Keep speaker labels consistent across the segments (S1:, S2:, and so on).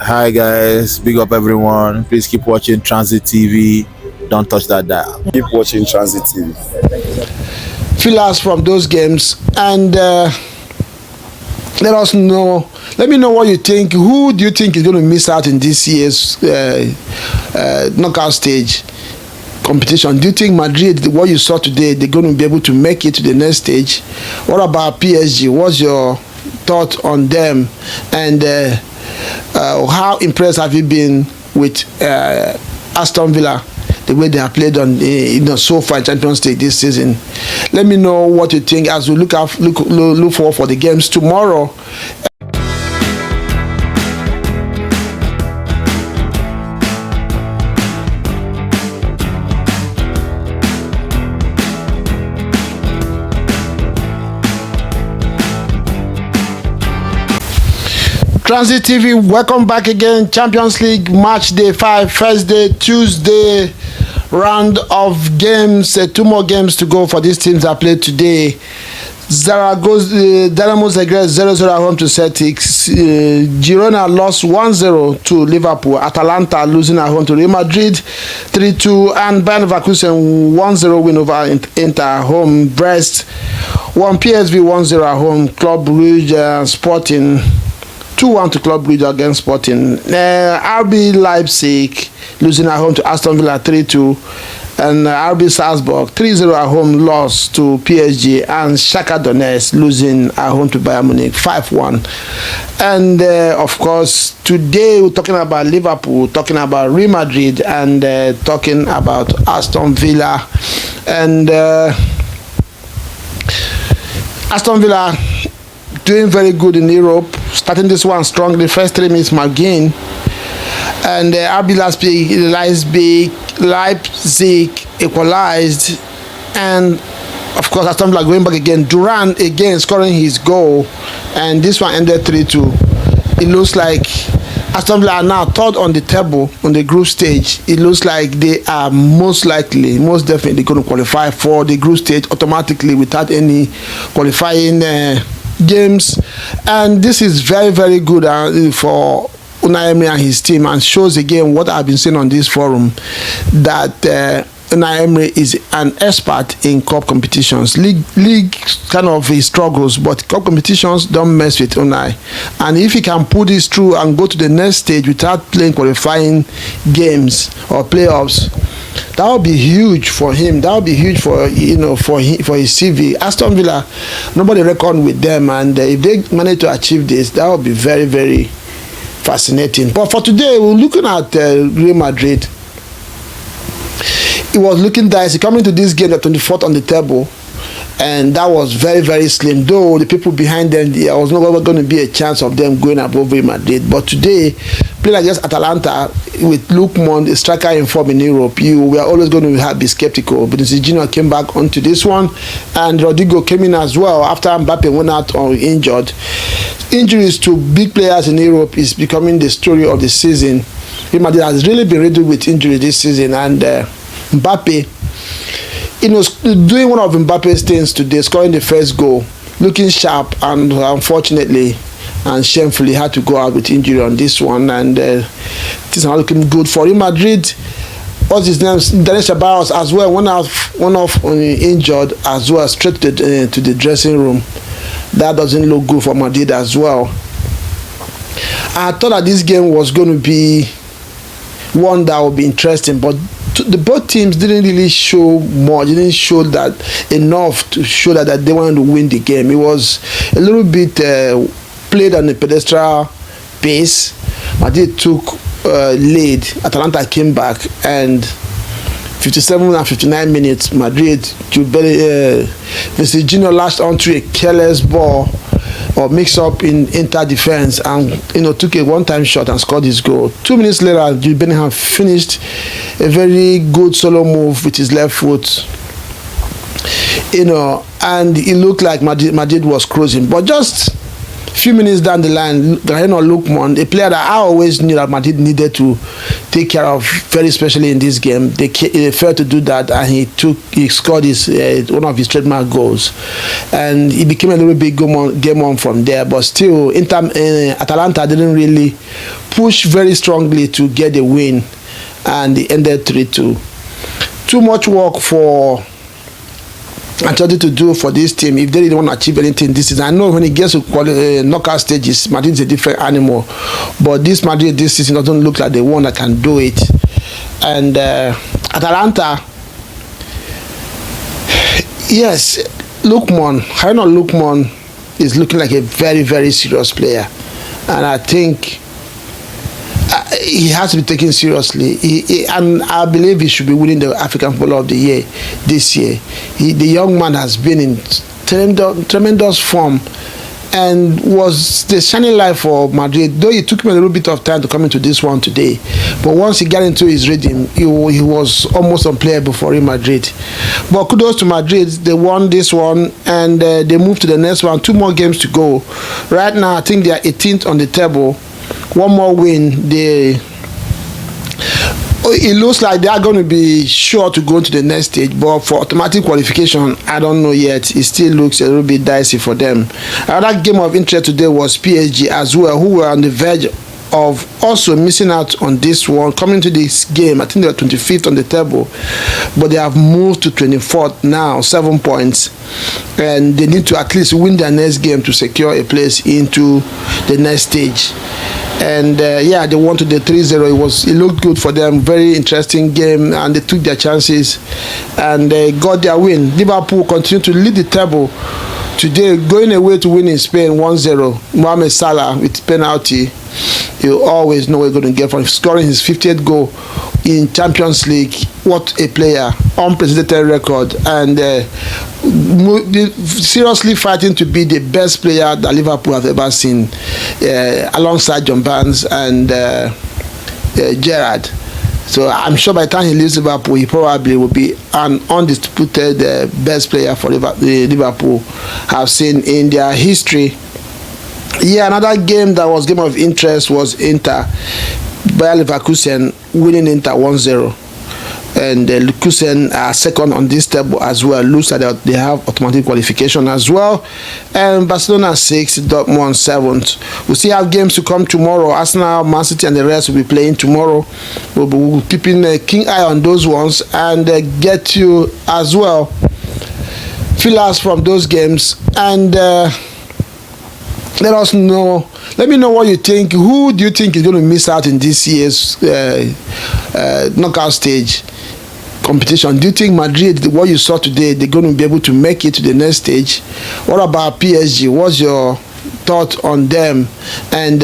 S1: Hi guys, big up everyone. Please keep watching Transit TV. Don't touch that dial.
S2: Keep watching Transit TV.
S3: Fill us from those games and let us know. Let me know what you think. Who do you think is going to miss out in this year's knockout stage competition? Do you think Madrid, what you saw today, they're going to be able to make it to the next stage? What about PSG? What's your thought on them? And how impressed have you been with Aston Villa, the way they have played on so far in Champions League this season? Let me know what you think as we look forward for the games tomorrow. Transit TV, welcome back again. Champions League match day 5, first day, Tuesday round of games. 2 more games to go for these teams that played today. Dynamo Zagreb 0-0 at home to Celtics. Girona lost 1-0 to Liverpool. Atalanta losing at home to Real Madrid 3-2. And Bayern Leverkusen 1-0 win over Inter at home. Brest 1, PSV 1-0 at home. Club Brugge Sporting 2-1 to Club Brugge against Sporting. RB Leipzig losing at home to Aston Villa 3-2. And RB Salzburg 3-0 at home loss to PSG. And Shakhtar Donetsk losing at home to Bayern Munich 5-1. And of course, today we're talking about Liverpool, talking about Real Madrid, and talking about Aston Villa. And Aston Villa doing very good in Europe, starting this one strongly. First 3 minutes, McGinn. And RB Leipzig equalized. And of course, Aston Villa going back again. Duran again scoring his goal. And this one ended 3-2. It looks like Aston Villa are now third on the table on the group stage. It looks like they are most definitely going to qualify for the group stage automatically without any qualifying games. And this is very, very good for Unai Emery and his team, and shows again what I've been saying on this forum, that Unai Emery is an expert in cup competitions. League kind of he struggles, but cup competitions don't mess with Unai. And if he can pull this through and go to the next stage without playing qualifying games or playoffs, that would be huge for him. That would be huge for for his CV. Aston Villa, nobody reckoned with them, and if they manage to achieve this, that would be very, very fascinating. But for today, we're looking at Real Madrid. It was looking dicey coming to this game at 24th on the table, and that was very, very slim. Though the people behind them, there was not going to be a chance of them going above Real Madrid. But today, playing against Atalanta with Lukman, a striker in form in Europe, you were always going to be skeptical. But Junior came back onto this one, and Rodrigo came in as well after Mbappe went out injured. Injuries to big players in Europe is becoming the story of the season. Real Madrid has really been riddled with injuries this season, and Mbappe, doing one of Mbappe's things today, scoring the first goal, looking sharp, and unfortunately and shamefully had to go out with injury on this one, and things are not looking good for Real Madrid. What's his name? Daniel Ceballos as well, one off injured as well, straight to the dressing room. That doesn't look good for Madrid as well. I thought that this game was going to be one that would be interesting, but both teams didn't really show much. Didn't show that enough to show that they wanted to win the game. It was a little bit played on the pedestal pace. Madrid took lead. Atalanta came back, and 57 and 59 minutes, Madrid, Mr. Junior lashed onto a careless ball or mix-up in Inter defense, and took a one-time shot and scored his goal. 2 minutes later, Jude Bellingham finished a very good solo move with his left foot. And it looked like Madrid was cruising, but just few minutes down the line, Raheno Lukman, a player that I always knew that Madrid needed to take care of, very especially in this game, they failed to do that, and he scored one of his trademark goals, and he became a little bit game on from there. But still, Atalanta didn't really push very strongly to get the win, and it ended 3-2. Too much work for Ancelotti to do for this team if they didn't want to achieve anything this season. I know when it gets to knockout stages, Madrid is a different animal, but this Madrid this season doesn't look like the one that can do it. And Atalanta, yes, Lukman is looking like a very, very serious player, and I think he has to be taken seriously. And I believe he should be winning the African Footballer of the Year this year. The young man has been in tremendous form and was the shining light for Madrid, though it took him a little bit of time to come into this one today. But once he got into his rhythm, he was almost unplayable for Real Madrid. But kudos to Madrid, they won this one, and they moved to the next one. 2 more games to go. Right now, I think they are 18th on the table. One more win, it looks like they are going to be sure to go into the next stage, but for automatic qualification, I don't know yet. It still looks a little bit dicey for them. Another game of interest today was PSG as well, who were on the verge of also missing out on this one. Coming to this game, I think they were 25th on the table, but they have moved to 24th now, 7 points, and they need to at least win their next game to secure a place into the next stage. And yeah, they won to the 3-0. It looked good for them. Very interesting game, and they took their chances and they got their win. Liverpool continue to lead the table today, going away to win in Spain 1-0. Mohamed Salah with penalty. You always know what you're going to get from scoring his 50th goal in Champions League. What a player, unprecedented record, and seriously fighting to be the best player that Liverpool have ever seen, alongside John Barnes and Gerrard. So I'm sure by the time he leaves Liverpool, he probably will be an undisputed best player for Liverpool have seen in their history. Yeah, another game that was game of interest was Inter. Bayer Leverkusen winning Inter 1-0. And Leverkusen are second on this table as well. Looks like they have automatic qualification as well. And Barcelona 6th, Dortmund 7th. We'll see how games to come tomorrow. Arsenal, Man City and the rest will be playing tomorrow. We'll be keeping a keen eye on those ones and get you as well feelers from those games. And let me know what you think. Who do you think is going to miss out in this year's knockout stage competition? Do you think Madrid, what you saw today, they're going to be able to make it to the next stage? What about PSG? What's your thought on them? And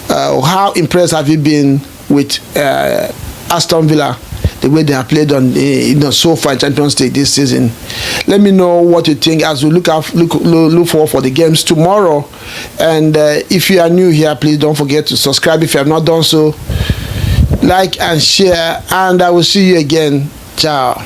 S3: how impressed have you been with Aston Villa, the way they have played on so far in Champions League this season? Let me know what you think as we look forward for the games tomorrow. And if you are new here, please don't forget to subscribe if you have not done so. Like and share, and I will see you again. Ciao.